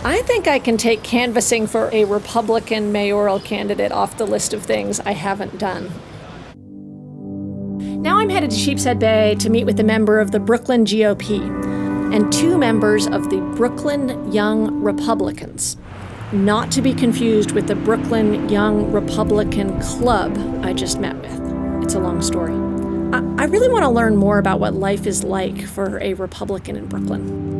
I think I can take canvassing for a Republican mayoral candidate off the list of things I haven't done. Now I'm headed to Sheepshead Bay to meet with a member of the Brooklyn GOP and two members of the Brooklyn Young Republicans, not to be confused with the Brooklyn Young Republican Club I just met with. It's a long story. I really want to learn more about what life is like for a Republican in Brooklyn.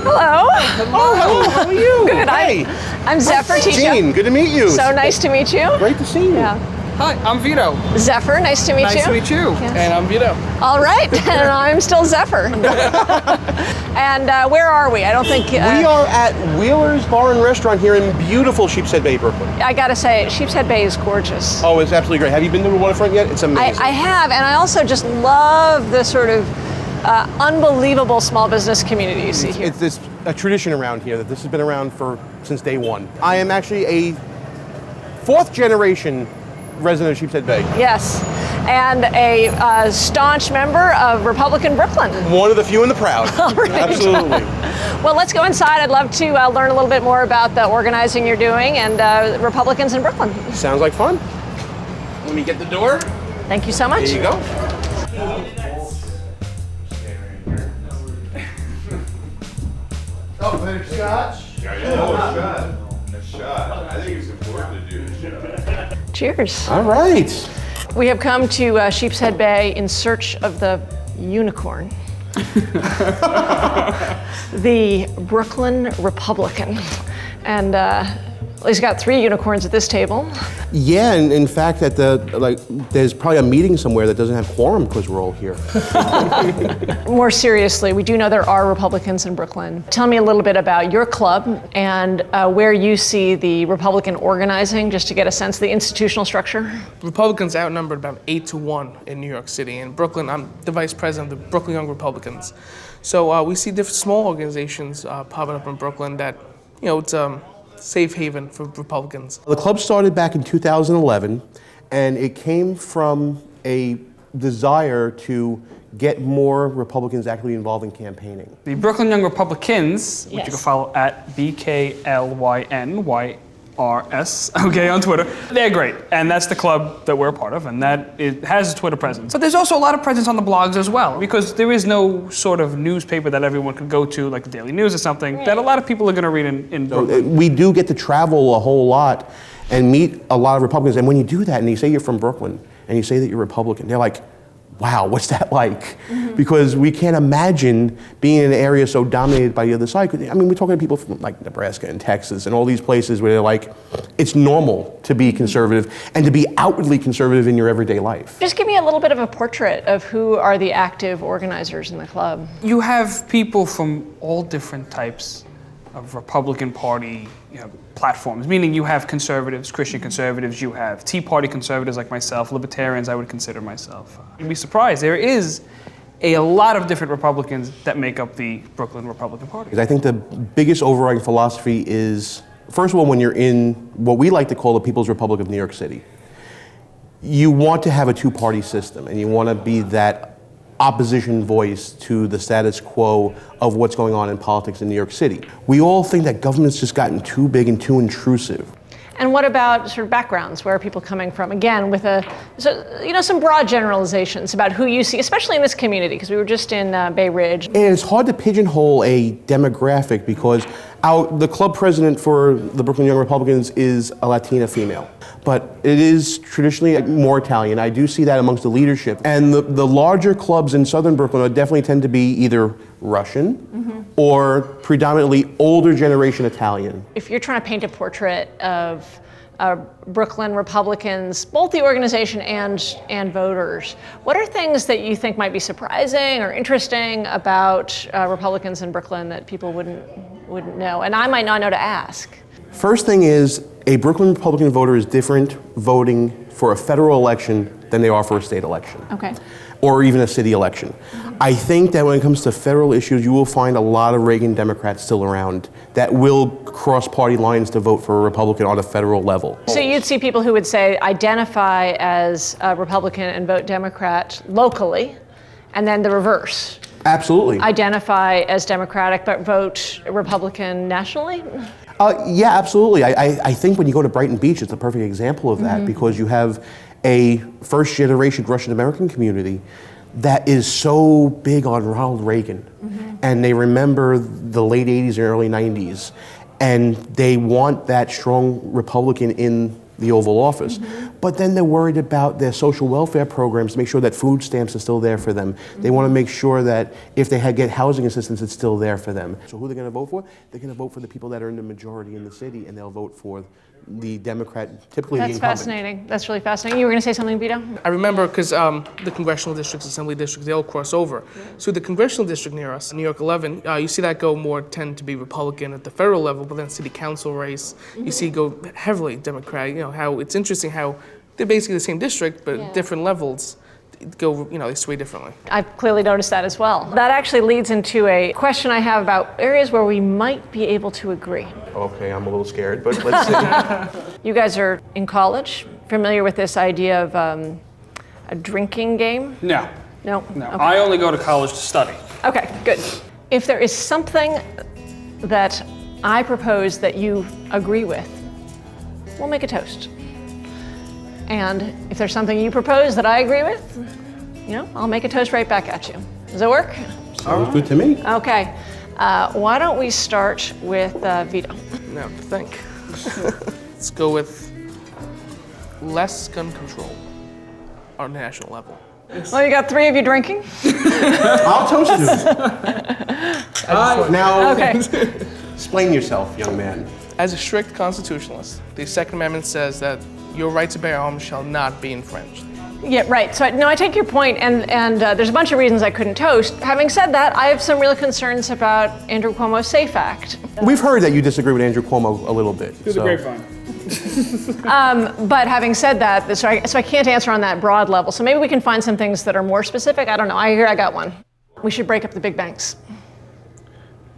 Hello. Hello. How are you? Good. Hey. I'm Zephyr. Gene, good to meet you. So nice to meet you. Great to see you. Yeah. Hi, I'm Vito. Zephyr, nice to meet you. Nice to meet you. Yes. And I'm Vito. All right, and I'm still Zephyr. And where are we? I don't think... We are at Wheeler's Bar and Restaurant here in beautiful Sheepshead Bay, Brooklyn. I gotta say, Sheepshead Bay is gorgeous. Oh, it's absolutely great. Have you been to the waterfront yet? It's amazing. I have, and I also just love the sort of unbelievable small business community you see here. It's a tradition around here that this has been around since day one. I am actually a fourth generation resident of Sheepshead Bay. Yes, and a staunch member of Republican Brooklyn. One of the few and the proud. All right. Absolutely. Well, let's go inside. I'd love to learn a little bit more about the organizing you're doing and Republicans in Brooklyn. Sounds like fun. Let me get the door. Thank you so much. There you go. Oh, better scotch? Yeah, a shot. I think it's important to do. Cheers. All right. We have come to Sheepshead Bay in search of the unicorn. The Brooklyn Republican. And he's got 3 unicorns at this table. Yeah, and in fact, there's probably a meeting somewhere that doesn't have quorum because we're all here. More seriously, we do know there are Republicans in Brooklyn. Tell me a little bit about your club and where you see the Republican organizing, just to get a sense of the institutional structure. Republicans outnumbered about 8-1 in New York City. In Brooklyn, I'm the vice president of the Brooklyn Young Republicans. So we see different small organizations popping up in Brooklyn that, it's safe haven for Republicans. The club started back in 2011, and it came from a desire to get more Republicans actively involved in campaigning. The Brooklyn Young Republicans, which Yes. you can follow at BKLYNYRS, okay, on Twitter. They're great, and that's the club that we're a part of, and it has a Twitter presence. But there's also a lot of presence on the blogs as well, because there is no sort of newspaper that everyone could go to, like the Daily News or something, that a lot of people are going to read in Brooklyn. We do get to travel a whole lot and meet a lot of Republicans, and when you do that and you say you're from Brooklyn and you say that you're Republican, they're like, wow, what's that like? Mm-hmm. Because we can't imagine being in an area so dominated by the other side. I mean, we're talking to people from like Nebraska and Texas and all these places where they're like, it's normal to be conservative and to be outwardly conservative in your everyday life. Just give me a little bit of a portrait of who are the active organizers in the club. You have people from all different types of Republican Party platforms, meaning you have conservatives, Christian conservatives, you have Tea Party conservatives like myself, libertarians I would consider myself. You'd be surprised, there is a lot of different Republicans that make up the Brooklyn Republican Party. I think the biggest overriding philosophy is, first of all, when you're in what we like to call the People's Republic of New York City, you want to have a two-party system, and you want to be that opposition voice to the status quo of what's going on in politics in New York City. We all think that government's just gotten too big and too intrusive. And what about sort of backgrounds? Where are people coming from? Again, with some broad generalizations about who you see, especially in this community, because we were just in Bay Ridge. And it's hard to pigeonhole a demographic because the club president for the Brooklyn Young Republicans is a Latina female. But it is traditionally more Italian. I do see that amongst the leadership. And the larger clubs in southern Brooklyn definitely tend to be either Russian or predominantly older generation Italian. If you're trying to paint a portrait of Brooklyn Republicans, both the organization and voters, what are things that you think might be surprising or interesting about Republicans in Brooklyn that people wouldn't know, and I might not know to ask? First thing is, a Brooklyn Republican voter is different voting for a federal election than they are for a state election. Okay. Or even a city election. I think that when it comes to federal issues, you will find a lot of Reagan Democrats still around that will cross party lines to vote for a Republican on a federal level. So you'd see people who would say identify as a Republican and vote Democrat locally, And then the reverse. Absolutely. Identify as Democratic but vote Republican nationally? Yeah, absolutely. I think when you go to Brighton Beach, it's a perfect example of that because you have a first-generation Russian American community that is so big on Ronald Reagan. And they remember the late 80s and early 90s. And they want that strong Republican in the Oval Office. But then they're worried about their social welfare programs to make sure that food stamps are still there for them. They want to make sure that if they get housing assistance, it's still there for them. So who they're going to vote for? They're going to vote for the people that are in the majority in the city, and they'll vote for the Democrat, typically the incumbent. That's fascinating. That's really fascinating. You were going to say something, Vito? I remember because the congressional districts, assembly districts, they all cross over. So the congressional district near us, New York 11, you see that tend to be Republican at the federal level, but then city council race, you see go heavily Democratic. You know, how it's interesting how they're basically the same district, but at different levels. They sway differently. I've clearly noticed that as well. That actually leads into a question I have about areas where we might be able to agree. Okay, I'm a little scared, but let's see. You guys are in college, familiar with this idea of a drinking game? No. No? No. Okay. I only go to college to study. Okay, good. If there is something that I propose that you agree with, we'll make a toast. And if there's something you propose that I agree with, I'll make a toast right back at you. Does that work? Sounds good to me. Okay. Why don't we start with Vito? Now, to think. Let's go with less gun control on a national level. Well, you got 3 of you drinking? I'll toast you. Now, Okay. explain yourself, young man. As a strict constitutionalist, the Second Amendment says that your right to bear arms shall not be infringed. Yeah, right. So, I take your point, and there's a bunch of reasons I couldn't toast. Having said that, I have some real concerns about Andrew Cuomo's SAFE Act. We've heard that you disagree with Andrew Cuomo a little bit. Through the grapevine. But having said that, so I can't answer on that broad level. So maybe we can find some things that are more specific. I don't know. I got one. We should break up the big banks.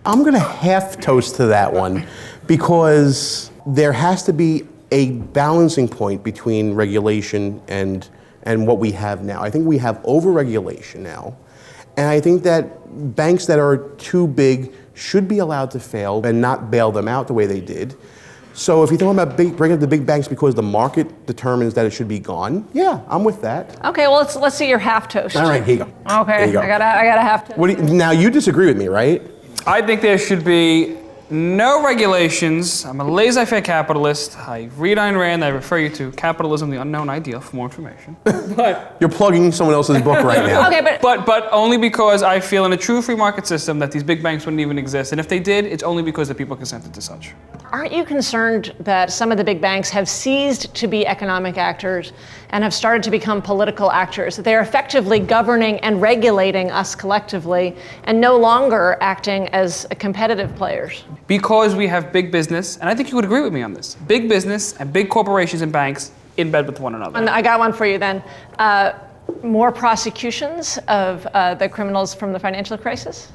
I'm going to half toast to that one because there has to be a balancing point between regulation and what we have now. I think we have over-regulation now, and I think that banks that are too big should be allowed to fail and not bail them out the way they did. So if you're talking about breaking up the big banks because the market determines that it should be gone, yeah, I'm with that. Okay, well let's see your half toast. All right, here you go. Okay, Here you go. I got a half toast. Now you disagree with me, right? I think there should be no regulations. I'm a laissez-faire capitalist. I read Ayn Rand. I refer you to Capitalism, the Unknown Ideal for more information. But You're plugging someone else's book right now. Okay, but only because I feel in a true free market system that these big banks wouldn't even exist. And if they did, it's only because the people consented to such. aren't you concerned that some of the big banks have ceased to be economic actors and have started to become political actors? That they're effectively governing and regulating us collectively and no longer acting as competitive players? Because we have big business, and I think you would agree with me on this, big business and big corporations and banks in bed with one another. And I got one for you then. More prosecutions of the criminals from the financial crisis?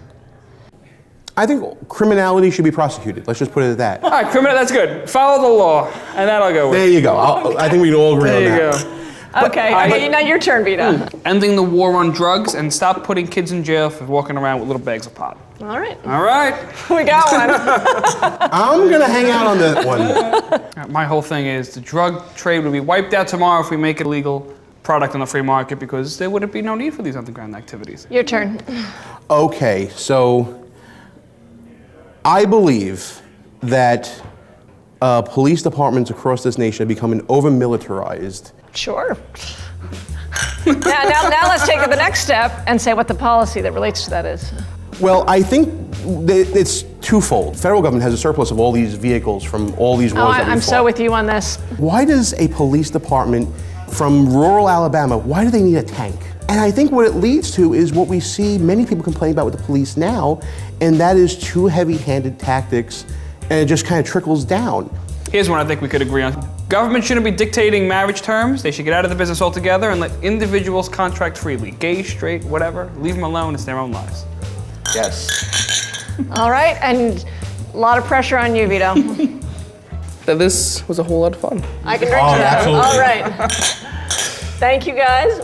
I think criminality should be prosecuted. Let's just put it at that. All right, that's good. Follow the law, and that I'll go with. There you go. I think we can all agree on that. There you go. Okay, now your turn, Vito. Ending the war on drugs and stop putting kids in jail for walking around with little bags of pot. All right. All right. We got one. I'm going to hang out on that one. My whole thing is the drug trade would be wiped out tomorrow if we make it a legal product on the free market, because there wouldn't be no need for these underground activities. Your turn. Okay, so I believe that police departments across this nation are becoming over-militarized. Sure. now let's take it the next step and say what the policy that relates to that is. Well, I think it's twofold. Federal government has a surplus of all these vehicles from all these wars that we I'm fought. so with you on this. Why does a police department from rural Alabama, why do they need a tank? And I think what it leads to is what we see many people complain about with the police now, and that is too heavy-handed tactics, and it just kind of trickles down. Here's one I think we could agree on. Government shouldn't be dictating marriage terms. They should get out of the business altogether and let individuals contract freely. Gay, straight, whatever. Leave them alone. It's their own lives. Yes. All right, and a lot of pressure on you, Vito. That this was a whole lot of fun. I can drink to that. absolutely. All right. Thank you, guys.